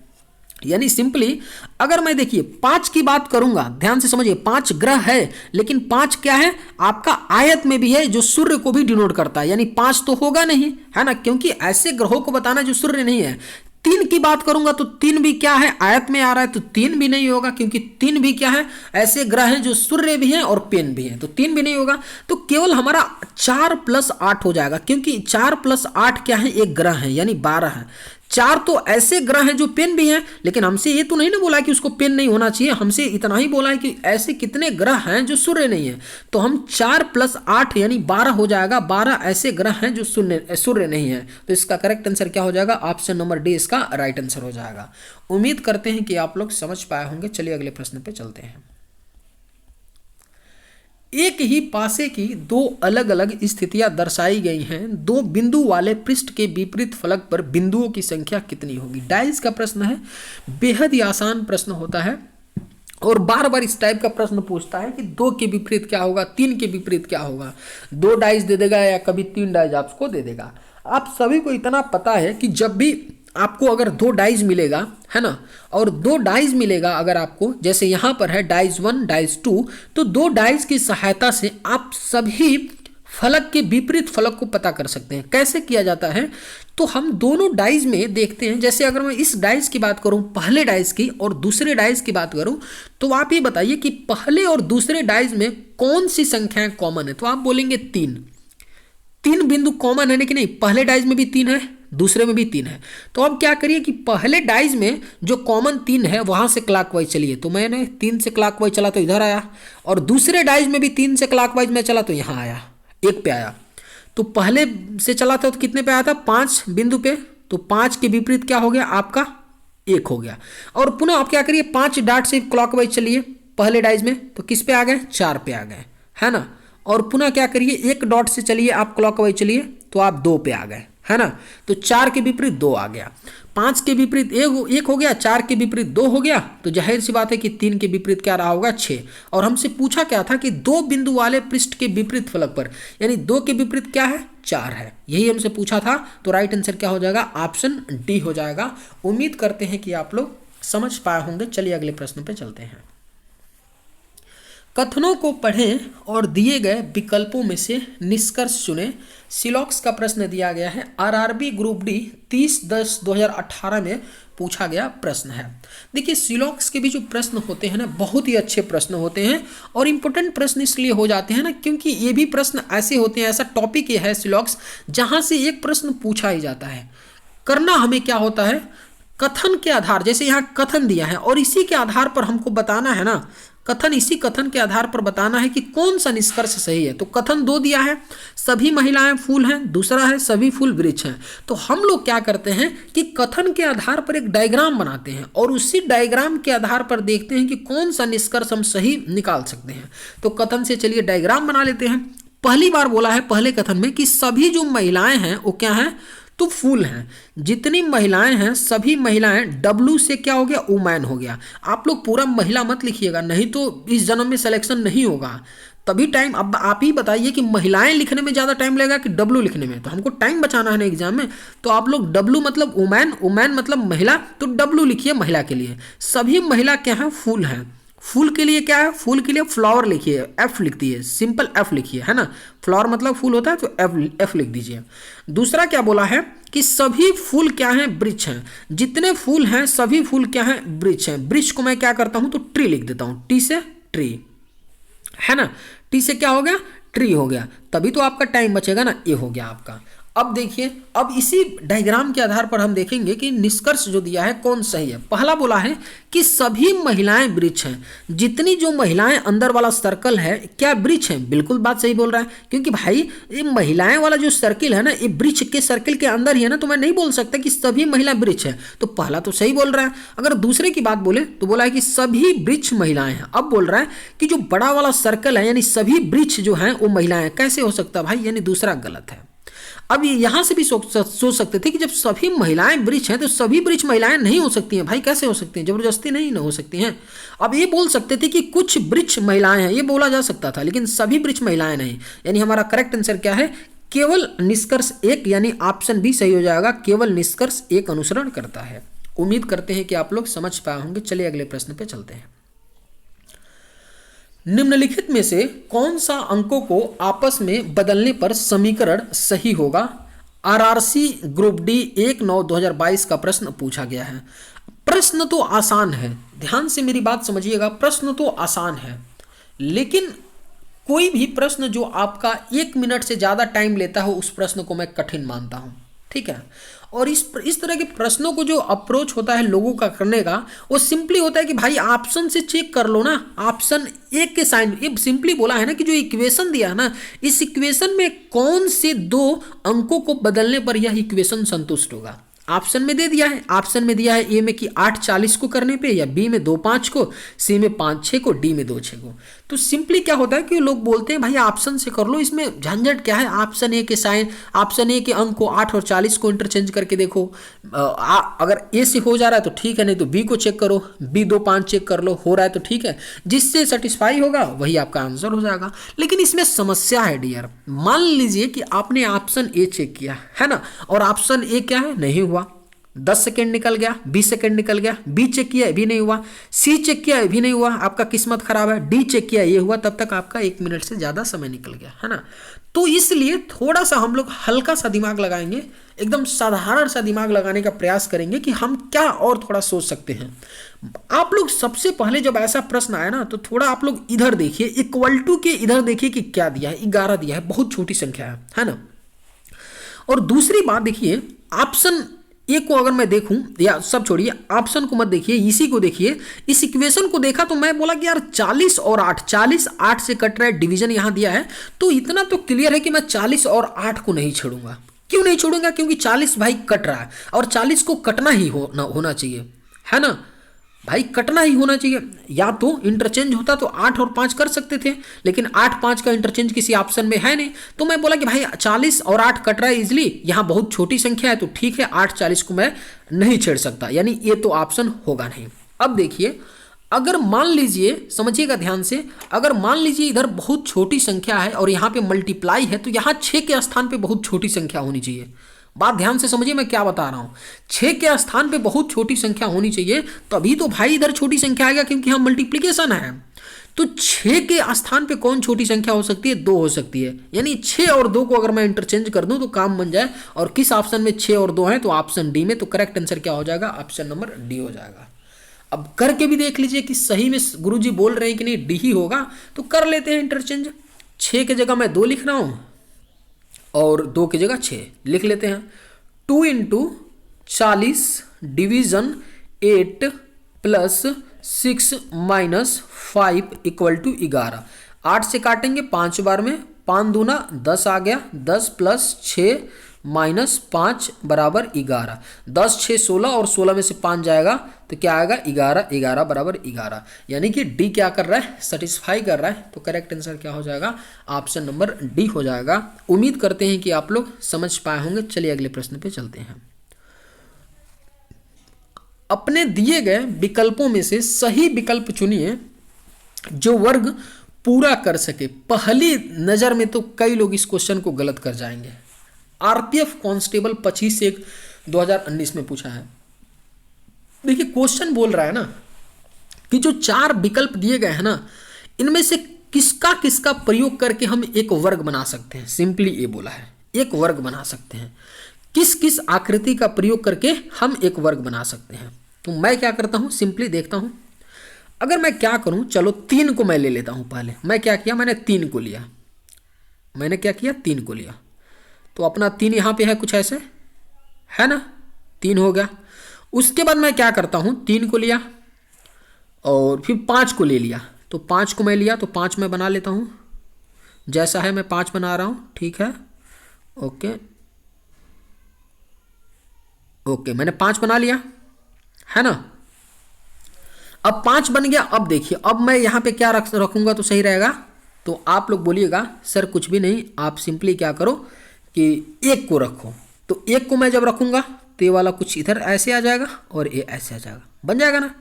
यानी सिंपली अगर मैं देखिए 5 की बात करूंगा, ध्यान से समझिए, 5 ग्रह है, लेकिन 5 क्या है आपका आयत में भी है जो सूर्य को भी डिनोट करता है, यानी 5 तो होगा नहीं, है ना, क्योंकि ऐसे ग्रहों को बताना जो सूर्य नहीं है। 3 की बात करूंगा तो 3 भी क्या है, आयत में आ रहा है, तो 3 भी नहीं होगा, क्योंकि 3 भी क्या है, ऐसे ग्रह हैं जो सूर्य भी हैं और पेन भी हैं, तो 3 भी नहीं होगा। तो केवल हमारा 4 + 8 हो जाएगा, क्योंकि 4 + 8 क्या है, एक ग्रह है, यानी 12 है। 4 तो ऐसे ग्रह हैं जो पेन भी हैं, लेकिन हमसे ये तो नहीं ना बोला कि उसको पेन नहीं होना चाहिए, हमसे इतना ही बोला है कि ऐसे कितने ग्रह हैं जो सूर्य नहीं है। तो हम 4 + 8 यानी 12 हो जाएगा, 12 ऐसे ग्रह हैं जो सूर्य नहीं है। तो इसका करेक्ट आंसर क्या हो जाएगा, ऑप्शन नंबर डी इसका राइट आंसर हो जाएगा। उम्मीद करते हैं कि आप लोग समझ पाए होंगे। चलिए अगले प्रश्न पे चलते हैं। एक ही पासे की 2 अलग अलग स्थितियां दर्शाई गई हैं। 2 बिंदु वाले पृष्ठ के विपरीत फलक पर बिंदुओं की संख्या कितनी होगी। डाइस का प्रश्न है, बेहद ही आसान प्रश्न होता है और बार बार इस टाइप का प्रश्न पूछता है कि 2 के विपरीत क्या होगा, 3 के विपरीत क्या होगा। 2 डाइस दे देगा या कभी 3 डाइस आपको दे देगा। आप सभी को इतना पता है कि जब भी आपको अगर दो डाइज मिलेगा, है ना, और दो डाइज मिलेगा अगर आपको, जैसे यहाँ पर है डाइज 1 डाइज 2, तो दो डाइज की सहायता से आप सभी फलक के विपरीत फलक को पता कर सकते हैं। कैसे किया जाता है, तो हम दोनों डाइज में देखते हैं। जैसे अगर मैं इस डाइज की बात करूं, पहले डाइज की, और दूसरे डाइज की बात करूं, तो आप ये बताइए कि पहले और दूसरे डाइज में कौन सी संख्याएं कॉमन है। तो आप बोलेंगे 3 बिंदु कॉमन है, लेकिन नहीं, पहले डाइज में भी 3 है, दूसरे में भी 3 है। तो अब क्या करिए कि पहले डाइज में जो कॉमन 3 है वहां से क्लॉकवाइज चलिए। तो मैंने 3 से क्लॉकवाइज चला तो इधर आया, और दूसरे डाइज में भी 3 से क्लॉकवाइज में चला तो यहाँ आया, 1 पे आया। तो पहले से चला था तो कितने पे आया था, 5 बिंदु पे। तो 5 के विपरीत क्या हो गया आपका, 1 हो गया। और पुनः आप क्या करिए, 5 डॉट से क्लॉकवाइज चलिए पहले डाइज में, तो किस पे आ गए, 4 पे आ गए, है ना। और पुनः क्या करिए, 1 डॉट से चलिए आप क्लॉकवाइज चलिए, तो आप 2 पे आ गए, है ना। तो 4 के विपरीत 2 आ गया, 5 के विपरीत 1 हो गया, 4 के विपरीत 2 हो गया। तो जाहिर सी बात है कि 3 के विपरीत क्या रहा होगा, 6। और हमसे पूछा क्या था कि 2 बिंदु वाले पृष्ठ के विपरीत फलक पर, यानी 2 के विपरीत क्या है, 4 है, यही हमसे पूछा था। तो राइट आंसर क्या हो जाएगा, ऑप्शन डी हो जाएगा। उम्मीद करते हैं कि आप लोग समझ पाए होंगे। चलिए अगले प्रश्न पे चलते हैं। कथनों को पढ़ें और दिए गए विकल्पों में से निष्कर्ष चुनें। सिलॉक्स का प्रश्न दिया गया है, आरआरबी ग्रुप डी 30/10/2018 में पूछा गया प्रश्न है। देखिए सिलॉक्स के भी जो प्रश्न होते हैं ना, बहुत ही अच्छे प्रश्न होते हैं, और इंपॉर्टेंट प्रश्न इसलिए हो जाते हैं ना, क्योंकि ये भी प्रश्न ऐसे होते हैं, ऐसा टॉपिक ये है सिलॉक्स, जहाँ से एक प्रश्न पूछा ही जाता है। करना हमें क्या होता है, कथन के आधार, जैसे यहाँ कथन दिया है और इसी के आधार पर हमको बताना है ना, इसी कथन के आधार पर बताना है कि कौन सा निष्कर्ष सही है। तो कथन 2 दिया है, सभी महिलाएं फूल हैं, दूसरा है सभी फूल वृक्ष हैं। तो हम लोग क्या करते हैं कि कथन के आधार पर एक डायग्राम बनाते हैं, और उसी डायग्राम के आधार पर देखते हैं कि कौन सा निष्कर्ष हम सही निकाल सकते हैं। तो कथन से चलिए डायग्राम बना लेते हैं। पहली बार बोला है पहले कथन में कि सभी जो महिलाएं हैं वो क्या हैं, तो फूल हैं। जितनी महिलाएं हैं सभी महिलाएं, डब्लू से क्या हो गया, वुमेन हो गया। आप लोग पूरा महिला मत लिखिएगा, नहीं तो इस जन्म में सिलेक्शन नहीं होगा। तभी टाइम, अब आप ही बताइए कि महिलाएं लिखने में ज़्यादा टाइम लगेगा कि डब्लू लिखने में। तो हमको टाइम बचाना है ना एग्जाम में, तो आप लोग डब्लू मतलब वुमेन मतलब महिला, तो डब्लू लिखिए महिला के लिए। सभी महिला क्या है, फूल हैं। फूल के लिए क्या है, फूल के लिए फ्लावर लिखिए, एफ लिख दिए, सिंपल एफ लिखिए, है ना। फ्लावर मतलब फूल होता है, तो एफ लिख दीजिए। दूसरा क्या बोला है कि सभी फूल क्या हैं, वृक्ष हैं। जितने फूल हैं सभी फूल क्या हैं, वृक्ष हैं। वृक्ष को मैं क्या करता हूं, तो ट्री लिख देता हूं, टी से ट्री, है ना। टी से क्या हो गया, ट्री हो गया। तभी तो आपका टाइम बचेगा ना, ये हो गया आपका। अब देखिए, अब इसी डायग्राम के आधार पर हम देखेंगे कि निष्कर्ष जो दिया है कौन सही है। पहला बोला है कि सभी महिलाएं वृक्ष हैं। जितनी जो महिलाएं अंदर वाला सर्कल है क्या वृक्ष हैं, बिल्कुल बात सही बोल रहा है, क्योंकि भाई ये महिलाएं वाला जो सर्किल है ना, ये वृक्ष के सर्किल के अंदर ही है ना, तो मैं नहीं बोल सकता कि सभी महिलाएं वृक्ष है। तो पहला तो सही बोल रहा है। अगर दूसरे की बात बोले तो बोला है कि सभी वृक्ष महिलाएं हैं। अब बोल रहा है कि जो बड़ा वाला सर्कल है यानी सभी वृक्ष जो हैं वो महिलाएं हैं। कैसे हो सकता है भाई, यानी दूसरा गलत है। अब यहां से भी सोच सकते थे कि जब सभी महिलाएं वृक्ष हैं तो सभी वृक्ष महिलाएं नहीं हो सकती हैं। भाई कैसे हो सकती हैं, जबरदस्ती नहीं ना हो सकती हैं। अब ये बोल सकते थे कि कुछ वृक्ष महिलाएं हैं, ये बोला जा सकता था, लेकिन सभी वृक्ष महिलाएं नहीं। यानी हमारा करेक्ट आंसर क्या है, केवल निष्कर्ष 1, यानी ऑप्शन बी सही हो जाएगा। केवल निष्कर्ष 1 अनुसरण करता है। उम्मीद करते हैं कि आप लोग समझ पाए होंगे। चलिए अगले प्रश्न पे चलते हैं। निम्नलिखित में से कौन सा अंकों को आपस में बदलने पर समीकरण सही होगा। आरआरसी ग्रुप डी 1/9/2022 का प्रश्न पूछा गया है। प्रश्न तो आसान है, ध्यान से मेरी बात समझिएगा। प्रश्न तो आसान है, लेकिन कोई भी प्रश्न जो आपका 1 मिनट से ज़्यादा टाइम लेता हो उस प्रश्न को मैं कठिन मानता हूँ, ठीक है। और इस तरह के प्रश्नों को जो अप्रोच होता है लोगों का करने का, वो सिंपली होता है कि भाई ऑप्शन से चेक कर लो ना, ऑप्शन 1 के साइन। ये सिंपली बोला है ना कि जो इक्वेशन दिया है ना, इस इक्वेशन में कौन से 2 अंकों को बदलने पर यह इक्वेशन संतुष्ट होगा। ऑप्शन में दे दिया है, ऑप्शन में दिया है ए में कि 8:40 को करने पे, या बी में 2:05 को, सी में 5:06 को, डी में 2:06 को। तो सिंपली क्या होता है कि लोग बोलते हैं भाई ऑप्शन से कर लो, इसमें झंझट क्या है। ऑप्शन ए के साइन, ऑप्शन ए के अंक को 8 और 40 को इंटरचेंज करके देखो। अगर ए से हो जा रहा है तो ठीक है, नहीं तो बी को चेक करो, बी 2:05 चेक कर लो, हो रहा है तो ठीक है। जिससे सेटिस्फाई होगा वही आपका आंसर हो जाएगा। लेकिन इसमें समस्या है डियर। मान लीजिए कि आपने ऑप्शन ए चेक किया है ना, और ऑप्शन ए क्या है, नहीं हुआ, 10 सेकेंड निकल गया, 20 सेकेंड निकल गया, बी चेक किया भी नहीं हुआ, सी चेक किया भी नहीं हुआ, आपका किस्मत खराब है, डी चेक किया ये हुआ, तब तक आपका 1 मिनट से ज़्यादा समय निकल गया, है ना। तो इसलिए थोड़ा सा हम लोग हल्का सा दिमाग लगाएंगे, एकदम साधारण सा दिमाग लगाने का प्रयास करेंगे कि हम क्या और थोड़ा सोच सकते हैं। आप लोग सबसे पहले जब ऐसा प्रश्न आया ना तो थोड़ा आप लोग इधर देखिए, इक्वल टू के इधर देखिए कि क्या दिया है, 11 दिया है, बहुत छोटी संख्या है ना। और दूसरी बात देखिए, ऑप्शन ए को अगर मैं देखूं, या सब छोड़िए, ऑप्शन को मत देखिए, इसी को देखिए, इस इक्वेशन को देखा तो मैं बोला कि यार 40 और 8, 40 8 से कट रहा है, डिवीजन यहां दिया है, तो इतना तो क्लियर है कि मैं 40 और 8 को नहीं छोड़ूंगा। क्यों नहीं छोड़ूंगा? क्योंकि 40 भाई कट रहा है और 40 को कटना ही होना चाहिए, है ना भाई, कटना ही होना चाहिए। या तो इंटरचेंज होता तो 8 और 5 कर सकते थे, लेकिन 8 5 का इंटरचेंज किसी ऑप्शन में है नहीं, तो मैं बोला कि भाई 40 और 8 कट रहा है इजिली, यहाँ बहुत छोटी संख्या है तो ठीक है, 8 40 को मैं नहीं छेड़ सकता, यानी ये तो ऑप्शन होगा नहीं। अब देखिए, अगर मान लीजिए, समझिएगा ध्यान से, अगर मान लीजिए इधर बहुत छोटी संख्या है और यहाँ पे मल्टीप्लाई है, तो यहाँ 6 के स्थान पे बहुत छोटी संख्या होनी चाहिए। बात ध्यान से समझिए मैं क्या बता रहा हूं, 6 के स्थान पे बहुत छोटी संख्या होनी चाहिए, तभी तो भाई इधर छोटी संख्या आएगा, क्योंकि हम मल्टीप्लीकेशन है। तो 6 के स्थान पे कौन छोटी संख्या हो सकती है? 2 हो सकती है, यानी 6 और 2 को अगर मैं इंटरचेंज कर दूं तो काम बन जाए। और किस ऑप्शन में 6 और 2 है? तो ऑप्शन डी में। तो करेक्ट आंसर क्या हो जाएगा? ऑप्शन नंबर डी हो जाएगा। अब करके भी देख लीजिए कि सही में गुरुजी बोल रहे हैं कि नहीं, डी ही होगा, तो कर लेते हैं इंटरचेंज। 6 की जगह मैं 2 लिख रहा हूं और 2 की जगह 6 लिख लेते हैं। 2 into 40 division 8 plus 6 minus 5 equal to 11। 8 से काटेंगे 5 बार में, 5 दूना 10 आ गया, 10 प्लस 6 माइनस 5 बराबर 11। 10 6 16 और 16 में से 5 जाएगा तो क्या आएगा? 11। 11 बराबर 11, यानी कि डी क्या कर रहा है? सेटिस्फाई कर रहा है। तो करेक्ट आंसर क्या हो जाएगा? ऑप्शन नंबर डी हो जाएगा। उम्मीद करते हैं कि आप लोग समझ पाए होंगे। चलिए अगले प्रश्न पे चलते हैं। अपने दिए गए विकल्पों में से सही विकल्प चुनिए जो वर्ग पूरा कर सके। पहली नजर में तो कई लोग इस क्वेश्चन को गलत कर जाएंगे। आरपीएफ कांस्टेबल 25/1/2019 में पूछा है। देखिए क्वेश्चन बोल रहा है ना कि जो 4 विकल्प दिए गए हैं ना, इनमें से किसका किसका प्रयोग करके हम एक वर्ग बना सकते हैं। सिंपली ये बोला है, एक वर्ग बना सकते हैं। किस किस आकृति का प्रयोग करके हम एक वर्ग बना सकते हैं। तो मैं क्या करता हूं, सिंपली देखता हूं। अगर मैं क्या करूं, चलो 3 को मैं ले लेता हूं। पहले मैं क्या किया, मैंने 3 को लिया। मैंने क्या किया? 3 को लिया। तो अपना 3 यहाँ पे है कुछ ऐसे, है ना, 3 हो गया। उसके बाद मैं क्या करता हूँ, 3 को लिया और फिर 5 को ले लिया। तो 5 को मैं लिया तो 5 मैं बना लेता हूँ, जैसा है मैं 5 बना रहा हूँ, ठीक है, ओके ओके, मैंने 5 बना लिया, है ना। अब 5 बन गया। अब देखिए, अब मैं यहाँ पे क्या रखूँगा तो सही रहेगा। तो आप लोग बोलिएगा सर कुछ भी नहीं, आप सिंपली क्या करो कि 1 को रखो। तो 1 को मैं जब रखूंगा तो ये वाला कुछ इधर ऐसे आ जाएगा और ये ऐसे आ जाएगा, बन जाएगा ना।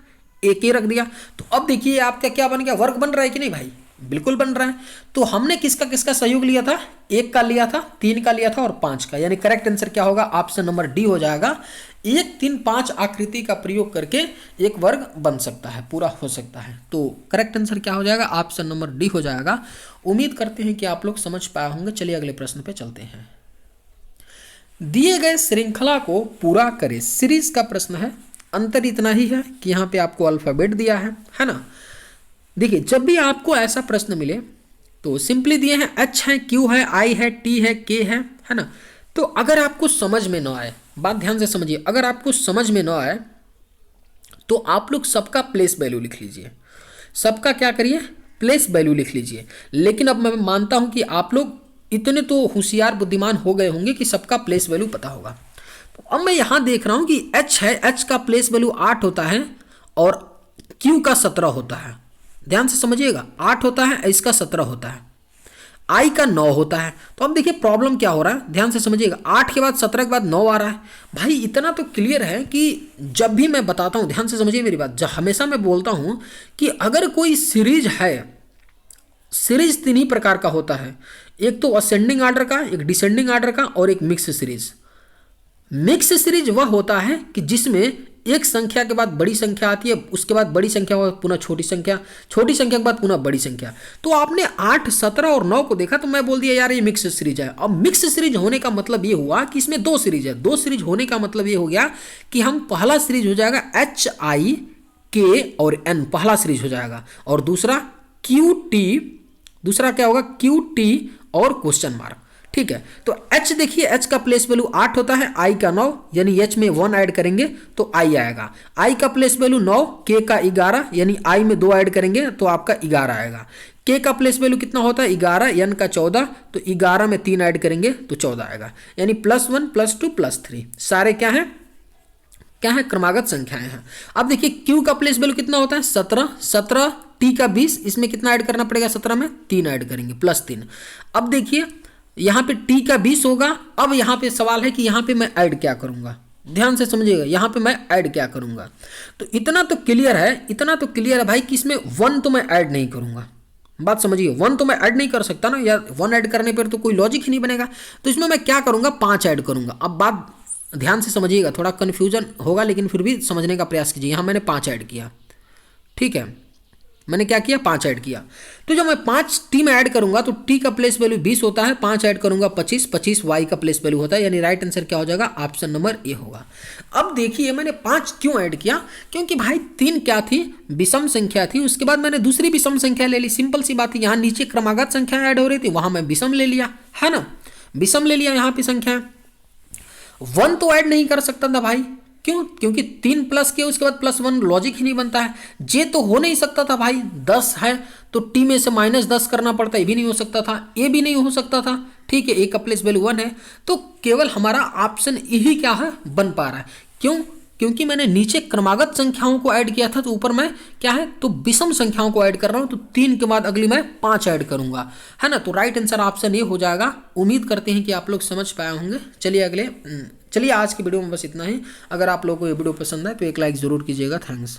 1 रख दिया। तो अब देखिए आपका क्या बन गया, वर्ग बन रहा है कि नहीं भाई? बिल्कुल बन रहा है। तो हमने किसका किसका सहयोग लिया था? 1 का लिया था, 3 का लिया था और 5 का, यानी करेक्ट आंसर क्या होगा? ऑप्शन नंबर डी हो जाएगा। 1 3 5 आकृति का प्रयोग करके एक वर्ग बन सकता है, पूरा हो सकता है। तो करेक्ट आंसर क्या हो जाएगा? ऑप्शन नंबर डी हो जाएगा। उम्मीद करते हैं कि आप लोग समझ पाए होंगे। चलिए अगले प्रश्न पे चलते हैं। दिए गए श्रृंखला को पूरा करें, सीरीज का प्रश्न है। अंतर इतना ही है कि यहाँ पे आपको अल्फाबेट दिया है ना। देखिए जब भी आपको ऐसा प्रश्न मिले तो सिंपली दिए हैं H है, Q है, I है, T है, K है ना। तो अगर आपको समझ में ना आए, बात ध्यान से समझिए, अगर आपको समझ में ना आए तो आप लोग सबका प्लेस वैल्यू लिख लीजिए। सबका क्या करिए? प्लेस वैल्यू लिख लीजिए। लेकिन अब मैं मानता हूं कि आप लोग इतने तो होशियार बुद्धिमान हो गए होंगे कि सबका प्लेस वैल्यू पता होगा। तो अब मैं यहां देख रहा हूं कि H है, H का प्लेस वैल्यू 8 होता है और Q का 17 होता है। ध्यान से समझिएगा, 8 होता है, इसका 17 होता है, I का 9 होता है। तो अब देखिए प्रॉब्लम क्या हो रहा है, ध्यान से समझिएगा। 8 के बाद 17 के बाद 9 आ रहा है। भाई इतना तो क्लियर है कि जब भी मैं बताता हूं, ध्यान से समझिए मेरी बात, हमेशा मैं बोलता हूं कि अगर कोई सीरीज है, सीरीज 3 ही प्रकार का होता है। एक तो असेंडिंग आर्डर का, एक डिसेंडिंग आर्डर का और एक मिक्स सीरीज। मिक्स सीरीज वह होता है कि जिसमें एक संख्या के बाद बड़ी संख्या आती है, उसके बाद बड़ी संख्या के बाद पुनः छोटी संख्या, छोटी संख्या के बाद पुनः बड़ी संख्या। तो आपने 8, 17 और 9 को देखा तो मैं बोल दिया यार ये मिक्स सीरीज है। अब मिक्स सीरीज होने का मतलब ये हुआ कि इसमें दो सीरीज है। दो सीरीज होने का मतलब ये हो गया कि हम पहला सीरीज हो जाएगा HI K और N, पहला सीरीज हो जाएगा, और दूसरा QT, दूसरा क्या होगा QT और क्वेश्चन मार्क। ठीक है, तो H देखिए, H का प्लेस वैल्यू 8 होता है, I का 9, यानी H में 1 ऐड करेंगे तो I आएगा। I का प्लेस वैल्यू 9, K का 11, यानी I में 2 ऐड करेंगे तो आपका 11 आएगा। K का प्लेस वैल्यू कितना होता है 11, N का 14, तो 11 में 3 ऐड करेंगे तो 14 आएगा, यानी +1 +2 +3 सारे क्या है क्रमागत संख्याएं हैं। अब देखिए Q का प्लेस वैल्यू कितना होता है 17, 17 T का 20, इसमें कितना ऐड करना पड़ेगा 17 में 3 ऐड करेंगे +3। अब देखिए यहाँ पे T का 20 होगा। अब यहाँ पे सवाल है कि यहाँ पे मैं ऐड क्या करूँगा, ध्यान से समझिएगा, यहाँ पे मैं ऐड क्या करूँगा। तो इतना तो क्लियर है भाई कि इसमें 1 तो मैं ऐड नहीं करूँगा, बात समझिए, 1 तो मैं ऐड नहीं कर सकता ना यार, 1 ऐड करने पर तो कोई लॉजिक ही नहीं बनेगा। तो इसमें मैं क्या करूँगा 5 ऐड करूँगा। अब बात ध्यान से समझिएगा, थोड़ा कन्फ्यूजन होगा लेकिन फिर भी समझने का प्रयास कीजिए। यहाँ मैंने 5 ऐड किया, ठीक है, मैंने क्या किया 5 ऐड किया। तो जब मैं 5 T में ऐड करूंगा तो T का प्लेस वैल्यू 20 होता है, 5 ऐड करूंगा 25, 25 Y का प्लेस वैल्यू होता है, यानी राइट आंसर क्या हो जाएगा ऑप्शन नंबर ए होगा। अब देखिए मैंने 5 क्यों ऐड किया, क्योंकि भाई 3 क्या थी विषम संख्या थी, उसके बाद मैंने दूसरी विषम संख्या ले ली, सिंपल सी बात है। यहाँ नीचे क्रमागत संख्या ऐड हो रही थी, वहां मैं विषम ले लिया, है ना, विषम ले लिया। यहाँ पे संख्या 1 तो ऐड नहीं कर सकता था भाई, क्यों, क्योंकि 3 प्लस के उसके बाद +1 लॉजिक ही नहीं बनता है। जे तो हो नहीं सकता था भाई, 10 है तो T में से -10 करना पड़ता, ये भी नहीं हो सकता था, ए भी नहीं हो सकता था, ठीक है, ए का प्लेस वैल्यू 1 है। तो केवल हमारा ऑप्शन यही क्या है बन पा रहा है, क्यों, क्योंकि मैंने नीचे क्रमागत संख्याओं को ऐड किया था, तो ऊपर मैं क्या है तो विषम संख्याओं को ऐड कर रहा हूं, तो 3 के बाद अगली मैं 5 ऐड करूंगा, है ना। तो राइट आंसर ऑप्शन ए हो जाएगा। उम्मीद करते हैं कि आप लोग समझ पाए होंगे। चलिए आज की वीडियो में बस इतना ही। अगर आप लोगों को ये वीडियो पसंद है तो एक लाइक जरूर कीजिएगा। थैंक्स।